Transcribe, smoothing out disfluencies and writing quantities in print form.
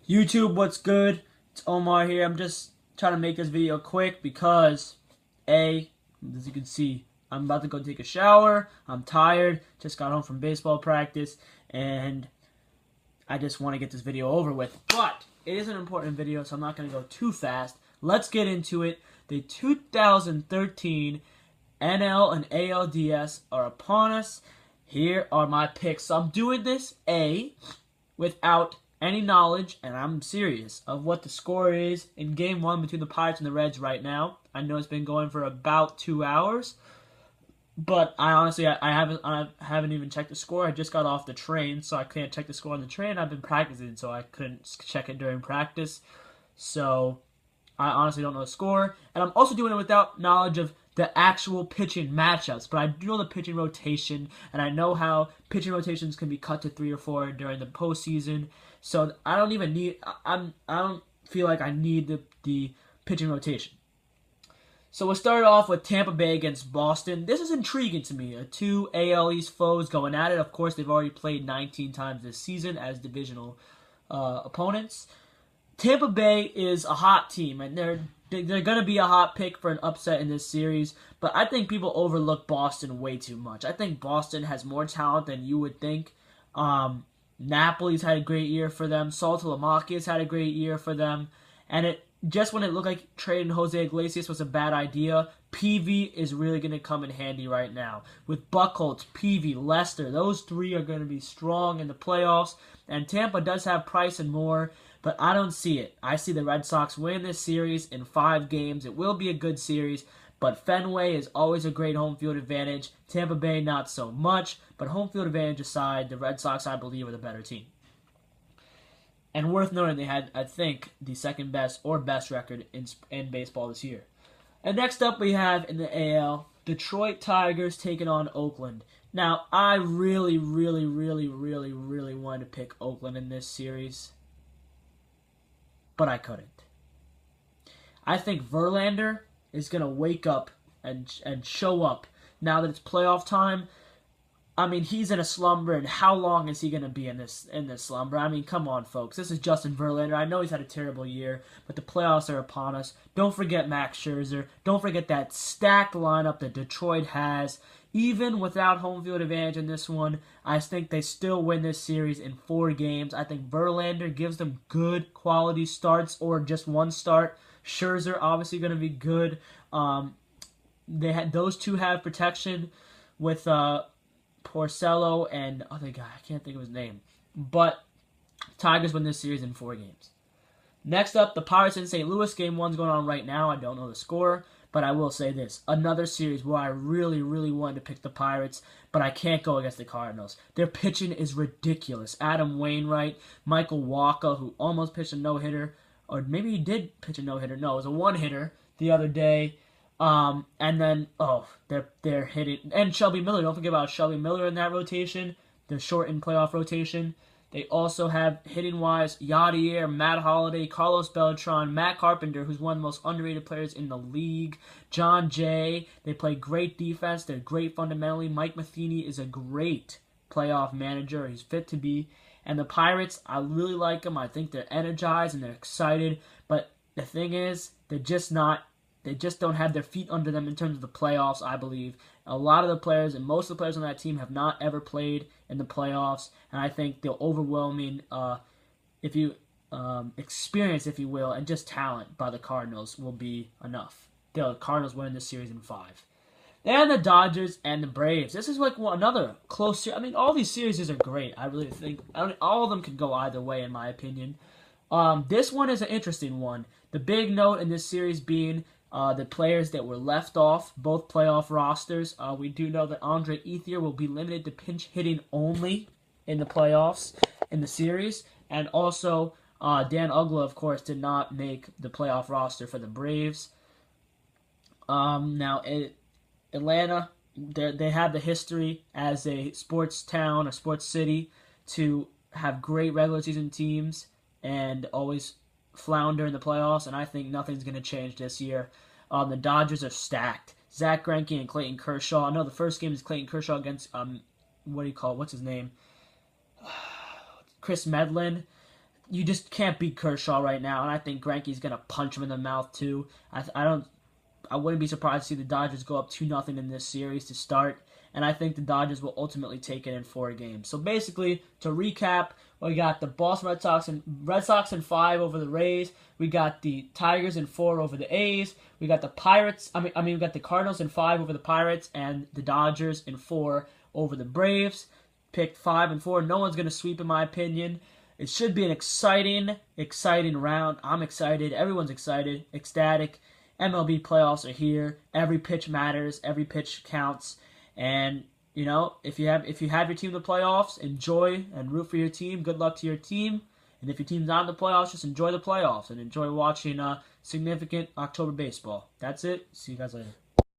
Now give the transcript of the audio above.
YouTube, what's good? It's Omar here. I'm just trying to make this video quick because, as you can see, I'm about to go take a shower. I'm tired. Just got home from baseball practice, and I just want to get this video over with. But it is an important video, so I'm not going to go too fast. Let's get into it. The 2013 NL and ALDS are upon us. Here are my picks. So I'm doing this, without any knowledge, and I'm serious, of what the score is in Game 1 between the Pirates and the Reds right now. I know it's been going for about 2 hours, but I honestly haven't even checked the score. I just got off the train, so I can't check the score on the train. I've been practicing, so I couldn't check it during practice. So I honestly don't know the score, and I'm also doing it without knowledge of the actual pitching matchups, but I do know the pitching rotation, and I know how pitching rotations can be cut to 3 or 4 during the postseason. So I don't even need. I don't feel like I need the pitching rotation. So we'll start off with Tampa Bay against Boston. This is intriguing to me. Two AL East foes going at it. Of course, they've already played 19 times this season as divisional opponents. Tampa Bay is a hot team, and they're going to be a hot pick for an upset in this series, but I think people overlook Boston way too much. I think Boston has more talent than you would think. Napoli's had a great year for them. Saltalamacchia's had a great year for them. And just when it looked like trading Jose Iglesias was a bad idea, PV is really going to come in handy right now. With Buchholz, PV, Lester, those three are going to be strong in the playoffs. And Tampa does have Price and Moore, but I don't see it. I see the Red Sox win this series in 5 games. It will be a good series, but Fenway is always a great home field advantage. Tampa Bay, not so much, but home field advantage aside, the Red Sox, I believe, are the better team. And worth noting, they had, I think, the second best or best record in baseball this year. And next up we have in the AL, Detroit Tigers taking on Oakland. Now, I really wanted to pick Oakland in this series, but I couldn't. I think Verlander is going to wake up and show up now that it's playoff time. I mean, he's in a slumber, and how long is he going to be in this slumber? I mean, come on, folks. This is Justin Verlander. I know he's had a terrible year, but the playoffs are upon us. Don't forget Max Scherzer. Don't forget that stacked lineup that Detroit has. Even without home field advantage in this one, I think they still win this series in 4 games. I think Verlander gives them good quality starts or just one start. Scherzer obviously going to be good. Those two have protection with Porcello and other guy. I can't think of his name. But Tigers win this series in 4 games. Next up, the Pirates in St. Louis. Game 1's going on right now. I don't know the score, but I will say this. Another series where I really wanted to pick the Pirates, but I can't go against the Cardinals. Their pitching is ridiculous. Adam Wainwright, Michael Wacha, who almost pitched a no-hitter, or maybe he did pitch a no-hitter. No, it was a one-hitter the other day. And then, they're hitting. And Shelby Miller. Don't forget about Shelby Miller in that rotation, the shortened playoff rotation. They also have, hitting-wise, Yadier, Matt Holliday, Carlos Beltran, Matt Carpenter, who's one of the most underrated players in the league, John Jay. They play great defense. They're great fundamentally. Mike Matheny is a great playoff manager. He's fit to be. And the Pirates, I really like them. I think they're energized and they're excited. But the thing is, they just don't have their feet under them in terms of the playoffs, I believe. A lot of the players and most of the players on that team have not ever played in the playoffs, and I think the overwhelming experience, if you will, and just talent by the Cardinals will be enough. The Cardinals win this series in 5. Then the Dodgers and the Braves. This is like another close series. I mean, all these series are great. I really think all of them could go either way, in my opinion. This one is an interesting one. The big note in this series being the players that were left off both playoff rosters. We do know that Andre Ethier will be limited to pinch hitting only in the playoffs in the series. And also, Dan Uggla, of course, did not make the playoff roster for the Braves. Now, Atlanta, they have the history as a sports town, a sports city, to have great regular season teams and always flounder in the playoffs, and I think nothing's going to change this year. The Dodgers are stacked. Zach Greinke and Clayton Kershaw. I know the first game is Clayton Kershaw against, what's his name? Chris Medlin. you just can't beat Kershaw right now, and I think Greinke's gonna punch him in the mouth too. I wouldn't be surprised to see the Dodgers go up 2-0 in this series to start, and I think the Dodgers will ultimately take it in 4 games. So basically, to recap, we got the Boston Red Sox in 5 over the Rays. We got the Tigers in 4 over the A's. We got the we got the Cardinals in 5 over the Pirates, and the Dodgers in 4 over the Braves. Picked 5 and 4. No one's gonna sweep, in my opinion. It should be an exciting round. I'm excited. Everyone's excited, ecstatic. MLB playoffs are here. Every pitch matters. Every pitch counts. And if you have your team in the playoffs, enjoy and root for your team. Good luck to your team. And if your team's not in the playoffs, just enjoy the playoffs and enjoy watching significant October baseball. That's it. See you guys later.